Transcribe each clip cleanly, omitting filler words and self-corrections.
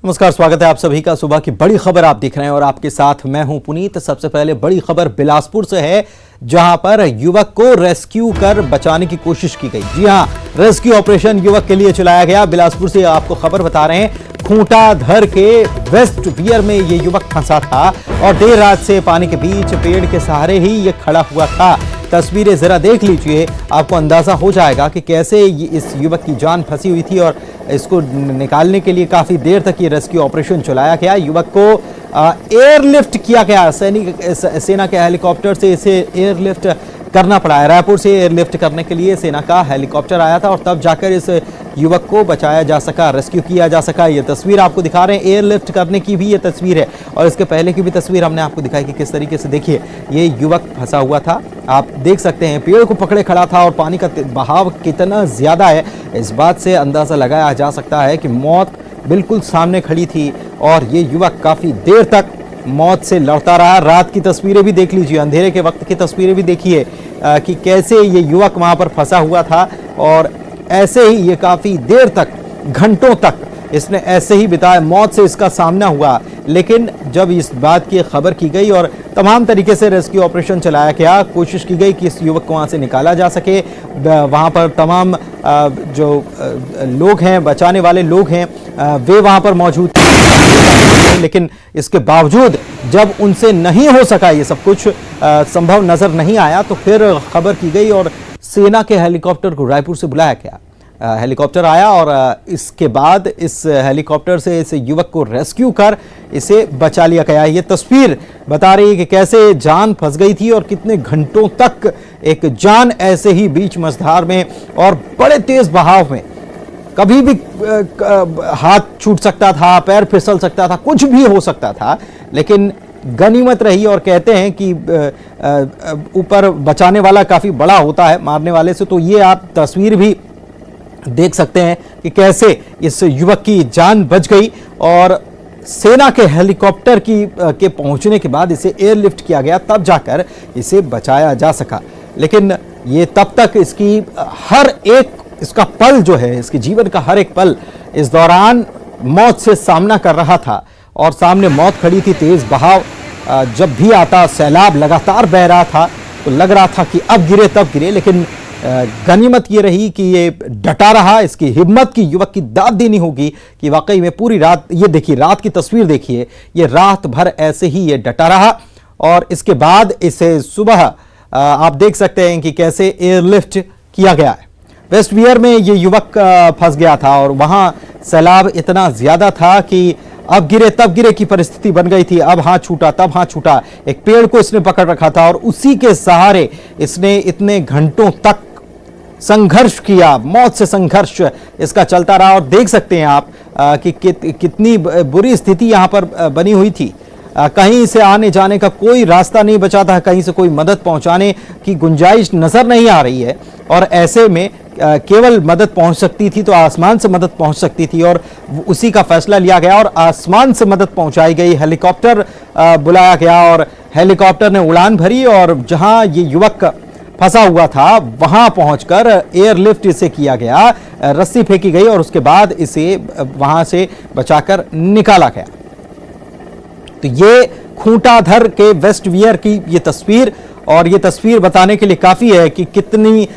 नमस्कार, स्वागत है आप सभी का। सुबह की बड़ी खबर आप देख रहे हैं और आपके साथ मैं हूं पुनीत। सबसे पहले बड़ी खबर बिलासपुर से है, जहां पर युवक को रेस्क्यू कर बचाने की कोशिश की गई। जी हां, रेस्क्यू ऑपरेशन युवक के लिए चलाया गया। बिलासपुर से आपको खबर बता रहे हैं। खूंटाधर के वेस्ट वियर में ये युवक फंसा था और देर रात से पानी के बीच पेड़ के सहारे ही ये खड़ा हुआ था। तस्वीरें जरा देख लीजिए, आपको अंदाजा हो जाएगा कि कैसे इस युवक की जान फंसी हुई थी और इसको निकालने के लिए काफी देर तक ये रेस्क्यू ऑपरेशन चलाया गया। युवक को एयरलिफ्ट किया गया। सेना के हेलीकॉप्टर से इसे एयरलिफ्ट करना पड़ा है। रायपुर से एयरलिफ्ट करने के लिए सेना का हेलीकॉप्टर आया था और तब जाकर इस युवक को बचाया जा सका, रेस्क्यू किया जा सका। ये तस्वीर आपको दिखा रहे हैं, एयरलिफ्ट करने की भी ये तस्वीर है और इसके पहले की भी तस्वीर हमने आपको दिखाई कि किस तरीके से, देखिए, ये युवक फंसा हुआ था। आप देख सकते हैं पेड़ को पकड़े खड़ा था और पानी का बहाव कितना ज्यादा है, इस बात से अंदाजा लगाया जा सकता है कि मौत बिल्कुल सामने खड़ी थी और ये युवक काफी देर तक मौत से लड़ता रहा। रात की तस्वीरें भी देख लीजिए, अंधेरे के वक्त की तस्वीरें भी देखिए कि कैसे ये युवक वहां पर फंसा हुआ था और ऐसे ही ये काफी देर तक, घंटों तक इसने ऐसे ही बिताया। मौत से इसका सामना हुआ, लेकिन जब इस बात की खबर की गई और तमाम तरीके से रेस्क्यू ऑपरेशन चलाया गया, कोशिश की गई कि इस युवक को वहां से निकाला जा सके। वहां पर तमाम जो लोग हैं, बचाने वाले लोग हैं, वे वहां पर मौजूद थे, लेकिन इसके बावजूद जब उनसे नहीं हो सका, ये सब कुछ संभव नजर नहीं आया, तो फिर खबर की गई और सेना के हेलीकॉप्टर को रायपुर से बुलाया गया। हेलीकॉप्टर आया और इसके बाद इस हेलीकॉप्टर से इस युवक को रेस्क्यू कर इसे बचा लिया गया। ये तस्वीर बता रही है कि कैसे जान फंस गई थी और कितने घंटों तक एक जान ऐसे ही बीच मझधार में और बड़े तेज बहाव में, कभी भी हाथ छूट सकता था, पैर फिसल सकता था, कुछ भी हो सकता था, लेकिन गनीमत रही। और कहते हैं कि ऊपर बचाने वाला काफी बड़ा होता है मारने वाले से। तो ये आप तस्वीर भी देख सकते हैं कि कैसे इस युवक की जान बच गई और सेना के हेलीकॉप्टर के पहुंचने के बाद इसे एयरलिफ्ट किया गया, तब जाकर इसे बचाया जा सका। लेकिन ये तब तक इसका पल जो है, इसके जीवन का हर एक पल इस दौरान मौत से सामना कर रहा था और सामने मौत खड़ी थी। तेज बहाव जब भी आता, सैलाब लगातार बह रहा था, तो लग रहा था कि अब गिरे तब गिरे, लेकिन गनीमत ये रही कि ये डटा रहा। इसकी हिम्मत की युवक की दाद देनी होगी कि वाकई में पूरी रात, ये देखिए रात की तस्वीर देखिए, ये रात भर ऐसे ही ये डटा रहा और इसके बाद इसे सुबह आप देख सकते हैं कि कैसे एयरलिफ्ट किया गया है। वेस्ट वियर में ये युवक फंस गया था और वहां सैलाब इतना ज्यादा था कि अब गिरे तब गिरे की परिस्थिति बन गई थी। अब हाथ छूटा तब हाथ छूटा। एक पेड़ को इसने पकड़ रखा था और उसी के सहारे इसने इतने घंटों तक संघर्ष किया। मौत से संघर्ष इसका चलता रहा और देख सकते हैं आप कि कितनी बुरी स्थिति यहां पर बनी हुई थी। कहीं से आने जाने का कोई रास्ता नहीं बचा था, कहीं से कोई मदद पहुंचाने की गुंजाइश नजर नहीं आ रही है और ऐसे में केवल मदद पहुंच सकती थी तो आसमान से मदद पहुंच सकती थी और उसी का फैसला लिया गया और आसमान से मदद पहुंचाई गई। हेलीकॉप्टर बुलाया गया और हेलीकॉप्टर ने उड़ान भरी और जहां ये युवक फंसा हुआ था वहां पहुंचकर एयरलिफ्ट इसे किया गया, रस्सी फेंकी गई और उसके बाद इसे वहां से बचाकर निकाला गया। तो ये खूंटाधर के वेस्ट वियर की ये तस्वीर, और ये तस्वीर बताने के लिए काफी है कि कितनी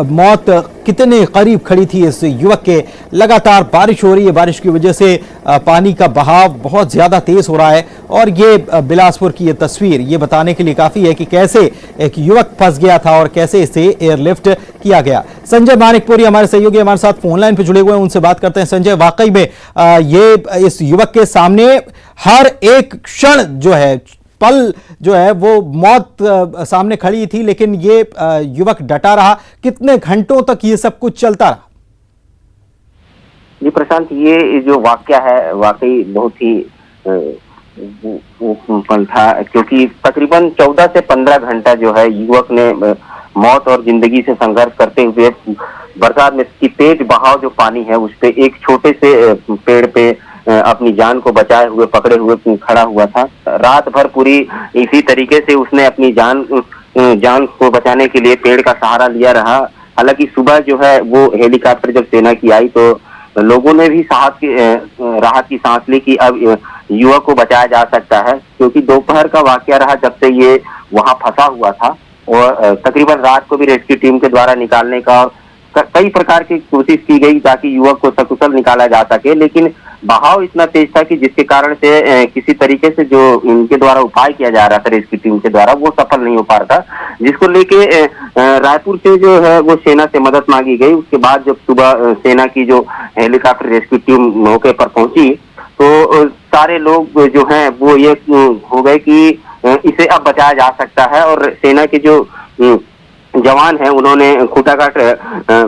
मौत कितने करीब खड़ी थी इस युवक के। लगातार बारिश हो रही है, बारिश की वजह से पानी का बहाव बहुत ज्यादा तेज हो रहा है और ये बिलासपुर की ये तस्वीर ये बताने के लिए काफी है कि कैसे एक युवक फंस गया था और कैसे इसे एयरलिफ्ट किया गया। संजय मानिकपुरी हमारे सहयोगी हमारे साथ फोन लाइन पे जुड़े हुए हैं, उनसे बात करते हैं। संजय, वाकई में ये इस युवक के सामने हर एक क्षण जो है, पल जो है, वो मौत सामने खड़ी थी, लेकिन ये युवक डटा रहा। कितने घंटों तक ये सब कुछ चलता रहा? जी प्रशांत, ये जो वाकया है वाकई बहुत ही पल था, क्योंकि तकरीबन 14 से 15 घंटा जो है युवक ने मौत और जिंदगी से संघर्ष करते हुए बरसात में की तेज बहाव जो पानी है उस पे एक छोटे से पेड़ पे अपनी जान को बचाए हुए, पकड़े हुए खड़ा हुआ था। रात भर पूरी इसी तरीके से उसने अपनी जान को बचाने के लिए पेड़ का सहारा लिया रहा। हालांकि सुबह जो है वो हेलीकॉप्टर जब सेना की आई तो लोगों ने भी राहत की सांस ली कि अब युवक को बचाया जा सकता है, क्योंकि दोपहर का वाकया रहा जब से ये वहां फंसा हुआ था। और तकरीबन रात को भी रेस्क्यू टीम के द्वारा निकालने का कई प्रकार की कोशिश की गई ताकि युवक को सकुशल निकाला जा सके, लेकिन बहाव इतना तेज था कि जिसके कारण से किसी तरीके से जो इनके द्वारा उपाय किया जा रहा था रेस्क्यू टीम के द्वारा, वो सफल नहीं हो पा रहा था, जिसको लेके रायपुर से जो है वो सेना से मदद मांगी गई। उसके बाद जब सुबह सेना की जो हेलीकॉप्टर रेस्क्यू टीम मौके पर पहुंची तो सारे लोग जो हैं वो ये हो गए कि इसे अब बचाया जा सकता है। और सेना के जो जवान हैं उन्होंने खूंटाघाट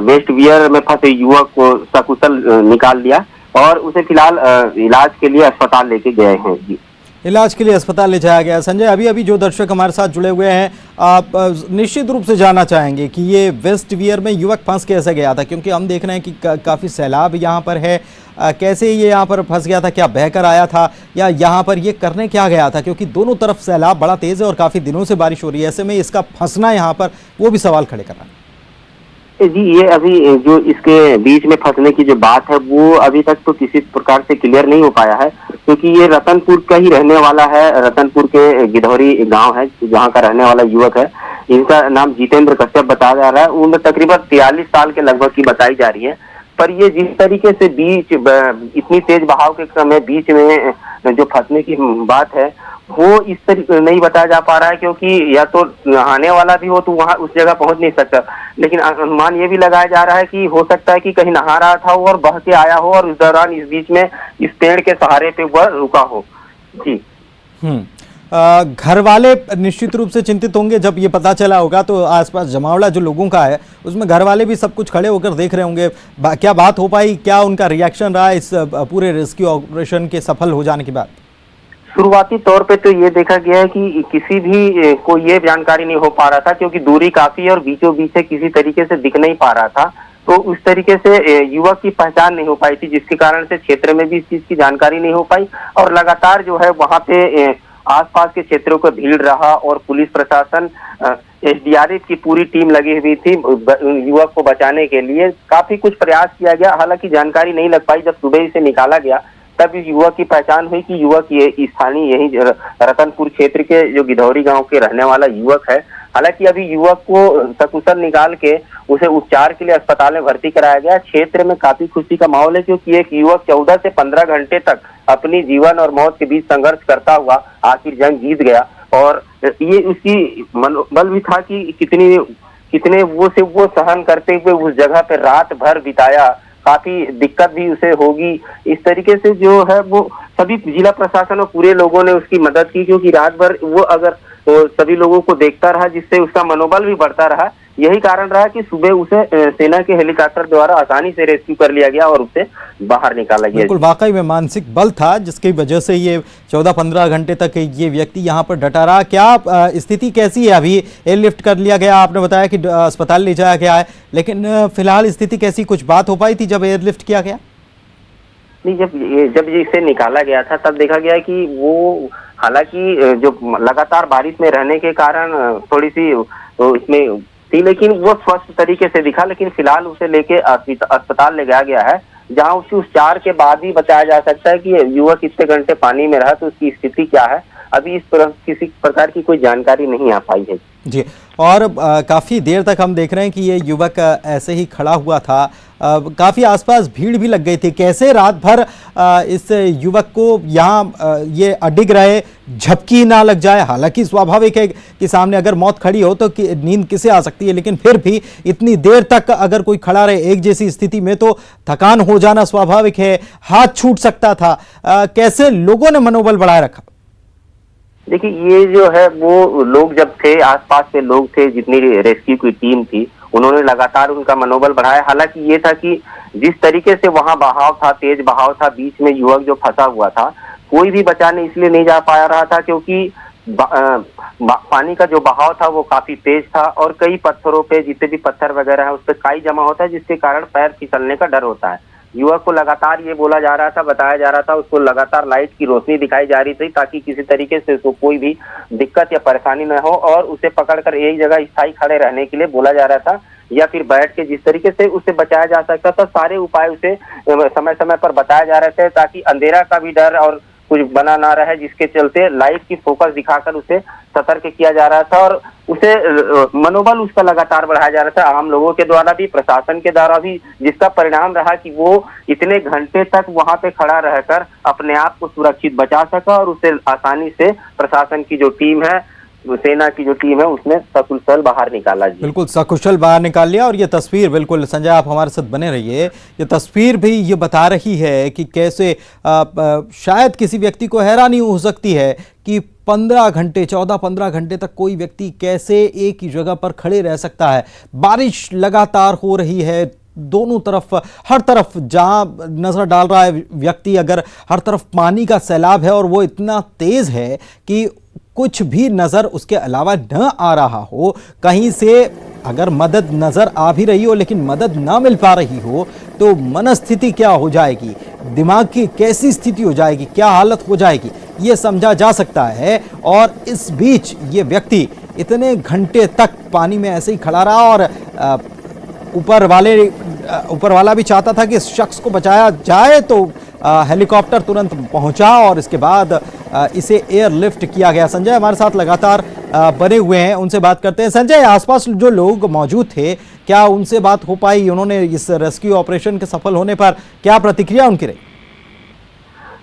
वेस्ट वियर में फंसे युवक को सकुशल निकाल लिया और उसे फिलहाल इलाज के लिए अस्पताल लेके गए हैं। जी, इलाज के लिए अस्पताल ले जाया गया। संजय, अभी अभी जो दर्शक हमारे साथ जुड़े हुए हैं, आप निश्चित रूप से जानना चाहेंगे कि ये वेस्ट वियर में युवक फंस कैसे गया था, क्योंकि हम देख रहे हैं कि काफ़ी सैलाब यहाँ पर है। कैसे ये यहाँ पर फंस गया था? क्या बहकर आया था या यहाँ पर ये करने क्या गया था? क्योंकि दोनों तरफ सैलाब बड़ा तेज़ है और काफ़ी दिनों से बारिश हो रही है, ऐसे में इसका फंसना यहाँ पर वो भी सवाल खड़े कर रहा है। जी, ये अभी जो इसके बीच में फंसने की जो बात है वो अभी तक तो किसी प्रकार से क्लियर नहीं हो पाया है, क्योंकि ये रतनपुर का ही रहने वाला है। रतनपुर के गिधौरी गांव है जहां का रहने वाला युवक है। इनका नाम जितेंद्र कश्यप बताया जा रहा है। उम्र तकरीबन 43 साल के लगभग की बताई जा रही है। पर ये जिस तरीके से इतनी तेज बहाव के क्रम में बीच में जो फंसने की बात है वो इस तरीके नहीं बताया जा पा रहा है, क्योंकि या तो नहाने वाला भी हो तो वहां उस जगह पहुंच नहीं सकता, लेकिन अनुमान ये भी लगाया जा रहा है कि हो सकता है कि कहीं नहा रहा था और बह के आया हो और उस दौरान इस बीच में इस पेड़ के सहारे पे वह रुका हो। जी, घर वाले निश्चित रूप से चिंतित होंगे जब ये पता चला होगा, तो आसपास जमावड़ा जो लोगों का है उसमें घर वाले भी सब कुछ खड़े होकर देख रहे होंगे। क्या बात हो पाई, क्या उनका रिएक्शन रहा इस पूरे रेस्क्यू ऑपरेशन के सफल हो जाने के बाद? शुरुआती तौर पे तो ये देखा गया है कि किसी भी को ये जानकारी नहीं हो पा रहा था, क्योंकि दूरी काफी है और बीचों बीच से किसी तरीके से दिख नहीं पा रहा था, तो उस तरीके से युवक की पहचान नहीं हो पाई थी, जिसके कारण से क्षेत्र में भी इस चीज की जानकारी नहीं हो पाई। और लगातार जो है वहां पे आसपास के क्षेत्रों को भीड़ रहा और पुलिस प्रशासन, SDRF की पूरी टीम लगी हुई थी युवक को बचाने के लिए। काफी कुछ प्रयास किया गया, हालांकि जानकारी नहीं लग पाई। जब सुबह इसे निकाला गया तब इस युवक की पहचान हुई कि युवक ये स्थानीय यही रतनपुर क्षेत्र के जो गिधौरी गांव के रहने वाला युवक है। हालांकि अभी युवक को सकुशल निकाल के उसे उपचार के लिए अस्पताल में भर्ती कराया गया। क्षेत्र में काफी खुशी का माहौल है, क्योंकि एक युवक 14 से 15 घंटे तक अपनी जीवन और मौत के बीच संघर्ष करता हुआ आखिर जंग जीत गया। और ये उसकी मनोबल भी था कि कितने वो सहन करते हुए उस जगह पे रात भर बिताया। काफी दिक्कत भी उसे होगी, इस तरीके से जो है वो सभी जिला प्रशासन और पूरे लोगों ने उसकी मदद की, क्योंकि रात भर वो अगर तो सभी लोगों को देखता रहा, जिससे उसका मनोबल भी बढ़ता रहा। यही कारण रहा कि सुबह उसे सेना के हेलीकॉप्टर द्वारा आसानी से रेस्क्यू कर लिया गया और उसे बाहर निकाला गया। बिल्कुल, वाकई में मानसिक बल था जिसकी वजह से ये 14-15 घंटे तक ये व्यक्ति यहाँ पर डटा रहा। क्या स्थिति कैसी है? अभी एयरलिफ्ट कर लिया गया, आपने बताया कि अस्पताल ले जाया गया है, लेकिन फिलहाल स्थिति कैसी? कुछ बात हो पाई थी जब एयरलिफ्ट किया गया? नहीं, जब इसे निकाला गया था तब देखा गया कि वो, हालांकि जो लगातार बारिश में रहने के कारण थोड़ी सी इसमें थी, लेकिन वो स्वस्थ तरीके से दिखा। लेकिन फिलहाल उसे लेके अस्पताल ले जाया गया है, जहां उसके उपचार के बाद ही बताया जा सकता है कि युवक कितने घंटे पानी में रहा, तो उसकी स्थिति क्या है। अभी इस तरह किसी प्रकार की कोई जानकारी नहीं आ पाई है। जी, और काफ़ी देर तक हम देख रहे हैं कि ये युवक ऐसे ही खड़ा हुआ था। काफ़ी आसपास भीड़ भी लग गई थी। कैसे रात भर इस युवक को यहाँ ये अडिग रहे, झपकी ना लग जाए? हालांकि स्वाभाविक है कि सामने अगर मौत खड़ी हो तो नींद किसे आ सकती है, लेकिन फिर भी इतनी देर तक अगर कोई खड़ा रहे एक जैसी स्थिति में तो थकान हो जाना स्वाभाविक है, हाथ छूट सकता था। कैसे लोगों ने मनोबल बढ़ाए रखा? देखिए, ये जो है वो लोग जब थे, आसपास के लोग थे, जितनी रेस्क्यू की टीम थी, उन्होंने लगातार उनका मनोबल बढ़ाया। हालांकि ये था कि जिस तरीके से वहां बहाव था, तेज बहाव था, बीच में युवक जो फंसा हुआ था, कोई भी बचाने इसलिए नहीं जा पा रहा था क्योंकि पानी का जो बहाव था वो काफी तेज था और कई पत्थरों पे, जितने भी पत्थर वगैरह है उस पर काई जमा होता है, जिसके कारण पैर फिसलने का डर होता है। युवक को लगातार ये बोला जा रहा था, बताया जा रहा था, उसको लगातार लाइट की रोशनी दिखाई जा रही थी ताकि किसी तरीके से उसको कोई भी दिक्कत या परेशानी न हो, और उसे पकड़कर एक जगह स्थायी खड़े रहने के लिए बोला जा रहा था या फिर बैठ के जिस तरीके से उसे बचाया जा सकता था, सारे उपाय उसे समय समय पर बताए जा रहे थे ताकि अंधेरा का भी डर और कुछ बना ना रहे, जिसके चलते लाइट की फोकस दिखाकर उसे सतर्क किया जा रहा था और उसे मनोबल उसका लगातार बढ़ाया जा रहा था आम लोगों के द्वारा भी, प्रशासन के द्वारा भी, जिसका परिणाम रहा कि वो इतने घंटे तक वहां पे खड़ा रहकर अपने आप को सुरक्षित बचा सका और उसे आसानी से प्रशासन की जो टीम है, सेना की जो टीम है, उसने सकुशल बाहर निकाला। जी बिल्कुल सकुशल बाहर निकाल लिया। और ये तस्वीर, बिल्कुल संजय आप हमारे साथ बने रहिए, ये तस्वीर भी ये बता रही है कि कैसे शायद किसी व्यक्ति को हैरानी हो सकती है कि 15 घंटे 14-15 घंटे तक कोई व्यक्ति कैसे एक ही जगह पर खड़े रह सकता है। बारिश लगातार हो रही है, दोनों तरफ, हर तरफ जहां नजर डाल रहा है व्यक्ति, अगर हर तरफ पानी का सैलाब है और वो इतना तेज है कि कुछ भी नजर उसके अलावा न आ रहा हो, कहीं से अगर मदद नजर आ भी रही हो लेकिन मदद ना मिल पा रही हो, तो मनस्थिति क्या हो जाएगी, दिमाग की कैसी स्थिति हो जाएगी, क्या हालत हो जाएगी, ये समझा जा सकता है। और इस बीच ये व्यक्ति इतने घंटे तक पानी में ऐसे ही खड़ा रहा और ऊपर वाला भी चाहता था कि इस शख्स को बचाया जाए, तो हेलीकॉप्टर तुरंत पहुंचा और इसके बाद इसे एयरलिफ्ट किया गया। संजय हमारे साथ लगातार बने हुए हैं, उनसे बात करते हैं। संजय, आसपास जो लोग मौजूद थे, क्या उनसे बात हो पाई? उन्होंने इस रेस्क्यू ऑपरेशन के सफल होने पर क्या प्रतिक्रिया उनकी रही?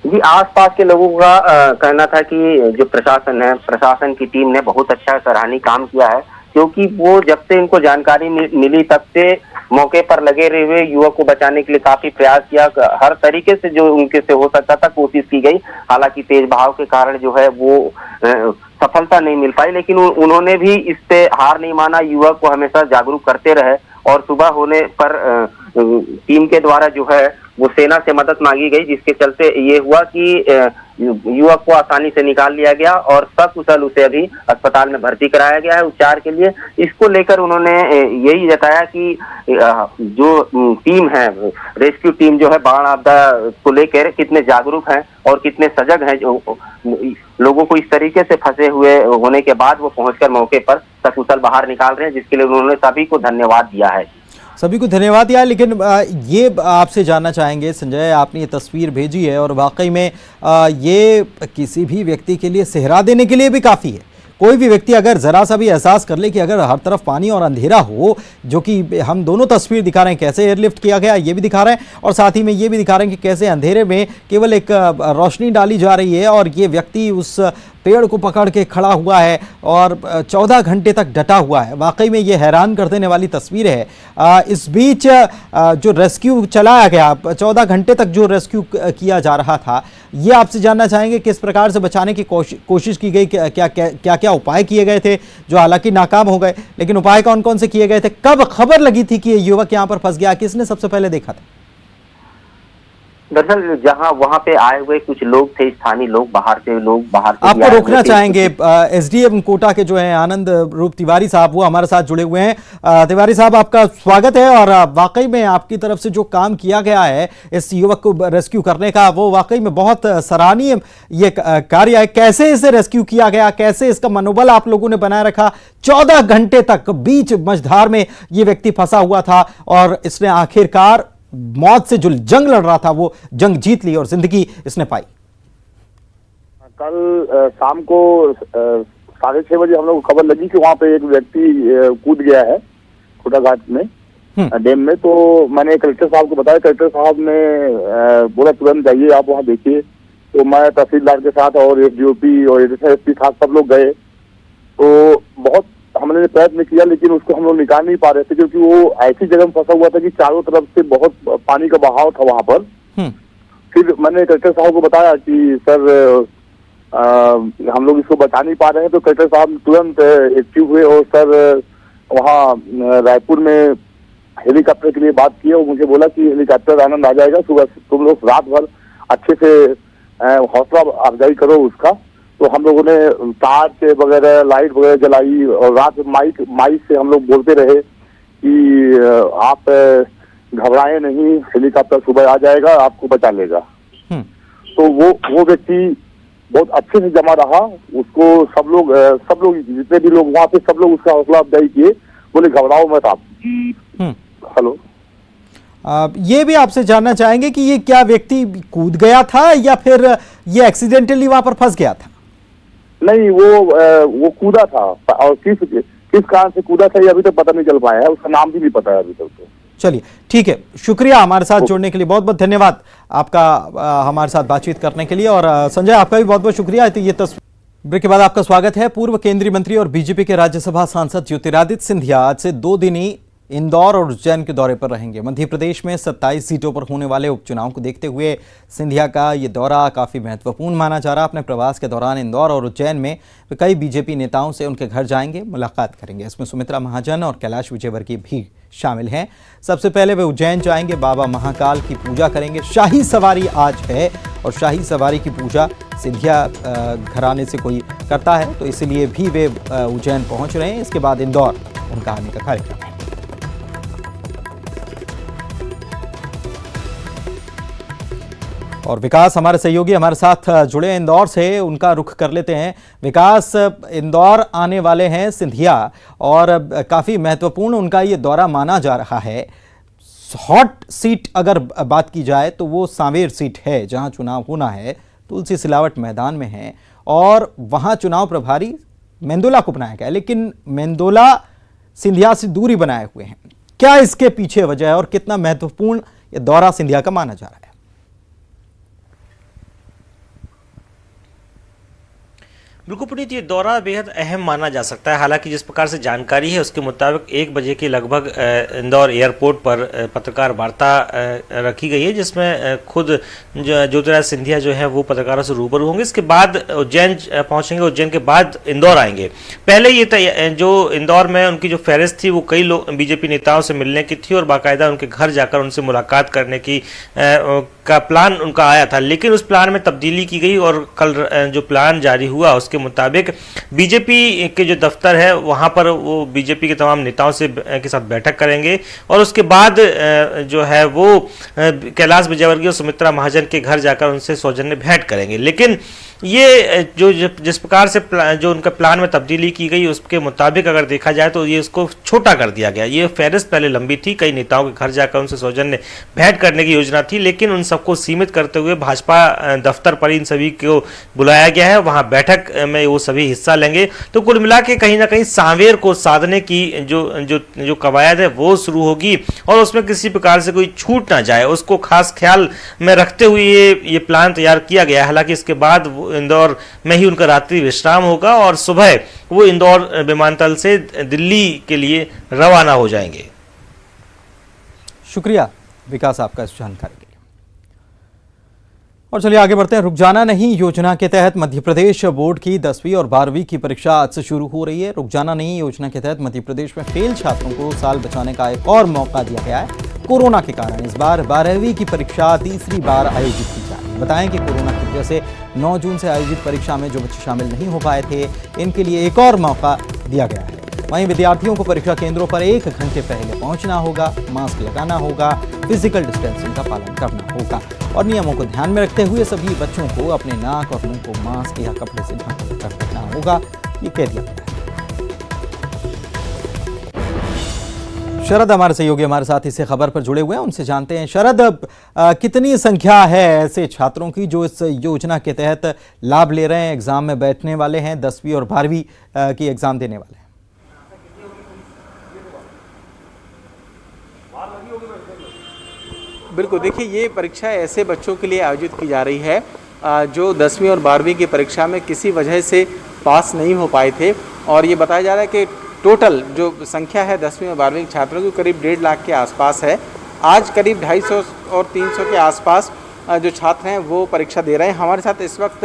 जी, आसपास के लोगों का कहना था कि जो प्रशासन है, प्रशासन की टीम ने बहुत अच्छा सराहनीय काम किया है, क्योंकि वो जब से इनको जानकारी मिली तब से मौके पर लगे रहे, युवक को बचाने के लिए काफी प्रयास किया, हर तरीके से जो उनके से हो सकता था कोशिश की गई। हालांकि तेज बहाव के कारण जो है वो सफलता नहीं मिल पाई, लेकिन उन्होंने भी इससे हार नहीं माना, युवक को हमेशा जागरूक करते रहे और सुबह होने पर टीम के द्वारा जो है वो सेना से मदद मांगी गई, जिसके चलते ये हुआ कि युवक को आसानी से निकाल लिया गया और सकुशल उसे अभी अस्पताल में भर्ती कराया गया है उपचार के लिए। इसको लेकर उन्होंने यही जताया कि जो टीम है, रेस्क्यू टीम जो है, बाढ़ आपदा को लेकर कितने जागरूक हैं और कितने सजग हैं, जो लोगों को इस तरीके से फंसे हुए होने के बाद वो पहुंचकर मौके पर सकुशल बाहर निकाल रहे हैं, जिसके लिए उन्होंने सभी को धन्यवाद दिया है। सभी को धन्यवाद दिया। लेकिन ये आपसे जानना चाहेंगे संजय, आपने ये तस्वीर भेजी है और वाकई में ये किसी भी व्यक्ति के लिए सेहरा देने के लिए भी काफ़ी है। कोई भी व्यक्ति अगर ज़रा सा भी एहसास कर ले कि अगर हर तरफ पानी और अंधेरा हो, जो कि हम दोनों तस्वीर दिखा रहे हैं, कैसे एयरलिफ्ट किया गया ये भी दिखा रहे हैं और साथ ही में ये भी दिखा रहे हैं कि कैसे अंधेरे में केवल एक रोशनी डाली जा रही है और ये व्यक्ति उस पेड़ को पकड़ के खड़ा हुआ है और 14 घंटे तक डटा हुआ है। वाकई में ये हैरान कर देने वाली तस्वीर है। इस बीच जो रेस्क्यू चलाया गया, 14 घंटे तक जो रेस्क्यू किया जा रहा था, ये आपसे जानना चाहेंगे किस प्रकार से बचाने की कोशिश की गई, क्या क्या क्या उपाय किए गए थे, जो हालांकि नाकाम हो गए, लेकिन उपाय कौन कौन से किए गए थे? कब खबर लगी थी कि ये युवक यहाँ पर फंस गया? किसने सबसे पहले देखा था? दरअसल जहां वहां पे आए हुए कुछ लोग थे, स्थानीय लोग, बाहर से आपको रोकना चाहेंगे। एसडीएम कोटा के जो है आनंद रूप तिवारी साहब, वो हमारे साथ जुड़े हुए हैं। तिवारी साहब, आपका स्वागत है। और वाकई में आपकी तरफ से जो काम किया गया है इस युवक को रेस्क्यू करने का, वो वाकई में बहुत सराहनीय ये कार्य है। कैसे इसे रेस्क्यू किया गया, कैसे इसका मनोबल आप लोगों ने बनाए रखा? 14 घंटे तक बीच मझधार में ये व्यक्ति फंसा हुआ था और इसने आखिरकार मौत से जो जंग लड़ रहा था वो जंग जीत ली और जिंदगी इसने पाई। कल शाम को 6:30 बजे हम लोग को खबर लगी कि वहां पे एक व्यक्ति कूद गया है खोटा घाट में डैम में। तो मैंने कलेक्टर साहब को बताया, कलेक्टर साहब ने बोला तुरंत जाइए आप वहां देखिए। तो मैं तहसीलदार के साथ और एसडीओपी और एसपी साहब सब लोग गए। तो बहुत हमने प्रयत्न किया, लेकिन उसको हम लोग निकाल नहीं पा रहे थे, क्योंकि वो ऐसी जगह में फंसा हुआ था कि चारों तरफ से बहुत पानी का बहाव था वहां पर। फिर मैंने कलेक्टर साहब को बताया कि सर हम लोग इसको बचा नहीं पा रहे हैं। तो कलेक्टर साहब तुरंत एक्टिव हुए और सर वहाँ रायपुर में हेलीकॉप्टर के लिए बात की और मुझे बोला कि हेलीकॉप्टर आनंद आ जाएगा, सुबह तुम लोग रात भर अच्छे से हौसला अफजाई करो उसका। तो हम लोगों ने टार्च वगैरह, लाइट वगैरह जलाई और रात माइक से हम लोग बोलते रहे कि आप घबराए नहीं, हेलीकॉप्टर सुबह आ जाएगा, आपको बचा लेगा। तो वो व्यक्ति बहुत अच्छे से जमा रहा। उसको सब लोग जितने भी लोग वहाँ पे, सब लोग उसका हौसला अफजाई किए, बोले घबराओ मत आप। हेलो, ये भी आपसे जानना चाहेंगे कि ये क्या व्यक्ति कूद गया था या फिर ये एक्सीडेंटली वहां पर फंस गया था? नहीं, वो कूदा था, और किस कारण से कूदा था ये अभी तक पता नहीं चल पाया है। उसका नाम भी नहीं पता है अभी तक तो। चलिए ठीक है, शुक्रिया हमारे साथ जुड़ने के लिए, बहुत बहुत धन्यवाद आपका हमारे साथ बातचीत करने के लिए। और संजय, आपका भी बहुत बहुत शुक्रिया। तो ये तस्वीर ब्रेक के बाद आपका स्वागत है। पूर्व केंद्रीय मंत्री और बीजेपी के राज्यसभा सांसद ज्योतिरादित्य सिंधिया आज से 2 दिनी इंदौर और उज्जैन के दौरे पर रहेंगे। मध्य प्रदेश में 27 सीटों पर होने वाले उपचुनाव को देखते हुए सिंधिया का ये दौरा काफ़ी महत्वपूर्ण माना जा रहा है। अपने प्रवास के दौरान इंदौर और उज्जैन में कई बीजेपी नेताओं से उनके घर जाएंगे, मुलाकात करेंगे। इसमें सुमित्रा महाजन और कैलाश विजयवर्गीय भी शामिल हैं। सबसे पहले वे उज्जैन जाएंगे, बाबा महाकाल की पूजा करेंगे। शाही सवारी आज है और शाही सवारी की पूजा सिंधिया घराने से कोई करता है, तो इसलिए भी वे उज्जैन पहुंच रहे हैं। इसके बाद इंदौर उनका आने का कार्यक्रम है। और विकास हमारे सहयोगी हमारे साथ जुड़े इंदौर से, उनका रुख कर लेते हैं। विकास, इंदौर आने वाले हैं सिंधिया और काफ़ी महत्वपूर्ण उनका ये दौरा माना जा रहा है। हॉट सीट अगर बात की जाए तो वो सांवेर सीट है जहां चुनाव होना है। तुलसी सिलावट मैदान में है और वहां चुनाव प्रभारी मेंदोला को बनाया गया, लेकिन मेंदोला सिंधिया से दूरी बनाए हुए हैं। क्या इसके पीछे वजह है और कितना महत्वपूर्ण ये दौरा सिंधिया का माना जा रहा है? बिल्कुल पुनीत, ये दौरा बेहद अहम माना जा सकता है। हालांकि जिस प्रकार से जानकारी है उसके मुताबिक 1 बजे के लगभग इंदौर एयरपोर्ट पर पत्रकार वार्ता रखी गई है, जिसमें खुद ज्योतिरादित्य सिंधिया जो है वो पत्रकारों से रूबरू होंगे। इसके बाद उज्जैन पहुंचेंगे, उज्जैन के बाद इंदौर आएंगे। पहले ये जो इंदौर में उनकी जो फहरिस्त थी वो कई लोग बीजेपी नेताओं से मिलने की थी और बाकायदा उनके घर जाकर उनसे मुलाकात करने की का प्लान उनका आया था, लेकिन उस प्लान में तब्दीली की गई और कल जो प्लान जारी हुआ उसके मुताबिक बीजेपी के जो दफ्तर है वहां पर वो बीजेपी के तमाम नेताओं से के साथ बैठक करेंगे और उसके बाद जो है वो कैलाश विजयवर्गीय और सुमित्रा महाजन के घर जाकर उनसे सौजन्य भेंट करेंगे। लेकिन ये जो जिस प्रकार से जो उनका प्लान में तब्दीली की गई उसके मुताबिक अगर देखा जाए तो ये उसको छोटा कर दिया गया। ये फहरिस्त पहले लंबी थी, कई नेताओं के घर जाकर उनसे सौजन्य भेंट करने की योजना थी, लेकिन उन सबको सीमित करते हुए भाजपा दफ्तर पर इन सभी को बुलाया गया है, वहां बैठक में वो सभी हिस्सा लेंगे। तो कुल मिला के कहीं ना कहीं सांवेर को साधने की जो कवायद है वो शुरू होगी और उसमें किसी प्रकार से कोई छूट ना जाए उसको खास ख्याल में रखते हुए ये प्लान तैयार किया गया है। हालांकि इसके बाद इंदौर में ही उनका रात्रि विश्राम होगा और सुबह वो इंदौर विमानतल से दिल्ली के लिए रवाना हो जाएंगे। शुक्रिया विकास आपका इस जानकारी के लिए। और चलिए आगे बढ़ते हैं। रुक जाना नहीं योजना के तहत मध्य प्रदेश बोर्ड की 10वीं और 12वीं की परीक्षा आज से शुरू हो रही है। रुक जाना नहीं योजना के तहत मध्य प्रदेश में फेल छात्रों को साल बचाने का एक और मौका दिया गया है। कोरोना के कारण इस बार 12वीं की परीक्षा तीसरी बार आयोजित की जा रही है। बताएं कि कोरोना की वजह से 9 जून से आयोजित परीक्षा में जो बच्चे शामिल नहीं हो पाए थे, इनके लिए एक और मौका दिया गया है। वहीं विद्यार्थियों को परीक्षा केंद्रों पर 1 घंटे पहले पहुंचना होगा, मास्क लगाना होगा, फिजिकल डिस्टेंसिंग का पालन करना होगा और नियमों को ध्यान में रखते हुए सभी बच्चों को अपने नाक और मुंह को मास्क या कपड़े से ढक कर रखना होगा, ये कह दिया गया है। शरद हमारे सहयोगी हमारे साथ इस खबर पर जुड़े हुए हैं, उनसे जानते हैं। शरद, कितनी संख्या है ऐसे छात्रों की जो इस योजना के तहत लाभ ले रहे हैं, एग्जाम में बैठने वाले हैं, 10वीं और 12वीं की एग्जाम देने वाले हैं? बिल्कुल, देखिए ये परीक्षा ऐसे बच्चों के लिए आयोजित की जा रही है जो 10वीं और 12वीं की परीक्षा में किसी वजह से पास नहीं हो पाए थे और ये बताया जा रहा है कि टोटल जो संख्या है 10वीं और 12वीं छात्रों की करीब 1.5 लाख के आसपास है। आज करीब 250 और 300 के आसपास जो छात्र हैं वो परीक्षा दे रहे हैं। हमारे साथ इस वक्त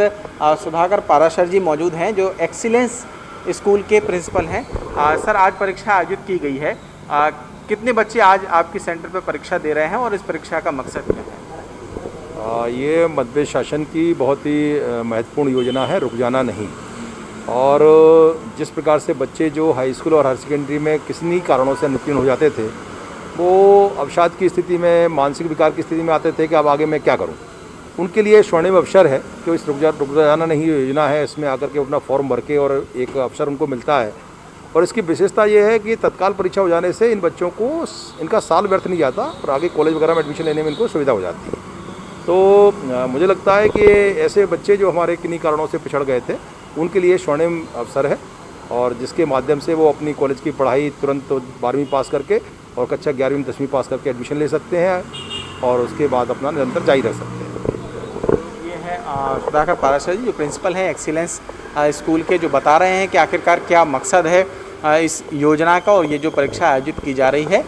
सुधाकर पाराशर जी मौजूद हैं जो एक्सीलेंस स्कूल के प्रिंसिपल हैं। सर, आज परीक्षा आयोजित की गई है, कितने बच्चे आज आपके सेंटर पर परीक्षा दे रहे हैं और इस परीक्षा का मकसद क्या है? ये मध्य शासन की बहुत ही महत्वपूर्ण योजना है, रुक जाना नहीं। और जिस प्रकार से बच्चे जो हाई स्कूल और हायर सेकेंडरी में किसी कारणों से अनुत्तीर्ण हो जाते थे वो अवसाद की स्थिति में, मानसिक विकार की स्थिति में आते थे कि अब आगे मैं क्या करूं। उनके लिए स्वर्णिम अवसर है कि इस रुक जाना नहीं योजना है, इसमें आकर के अपना फॉर्म भर के और एक अवसर उनको मिलता है। और इसकी विशेषता ये है कि तत्काल परीक्षा हो जाने से इन बच्चों को इनका साल व्यर्थ नहीं जाता और आगे कॉलेज वगैरह में एडमिशन लेने में इनको सुविधा हो जाती है। तो मुझे लगता है कि ऐसे बच्चे जो हमारे किन्हीं कारणों से पिछड़ गए थे, उनके लिए स्वर्णिम अवसर है, और जिसके माध्यम से वो अपनी कॉलेज की पढ़ाई तुरंत 12वीं पास करके और कक्षा 11वीं 10वीं पास करके एडमिशन ले सकते हैं और उसके बाद अपना निरंतर जारी रख सकते हैं। ये है सुधाकर पाराशर जी, जो प्रिंसिपल हैं एक्सीलेंस स्कूल के, जो बता रहे हैं कि आखिरकार क्या मकसद है इस योजना का और ये जो परीक्षा आयोजित की जा रही है।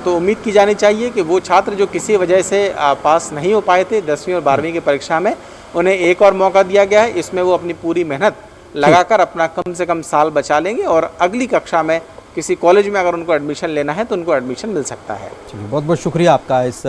तो उम्मीद की जानी चाहिए कि वो छात्र जो किसी वजह से पास नहीं हो पाए थे 10वीं और 12वीं की परीक्षा में, उन्हें एक और मौका दिया गया है। इसमें वो अपनी पूरी मेहनत लगाकर अपना कम से कम साल बचा लेंगे और अगली कक्षा में किसी कॉलेज में अगर उनको एडमिशन लेना है तो उनको एडमिशन मिल सकता है। बहुत बहुत शुक्रिया आपका इस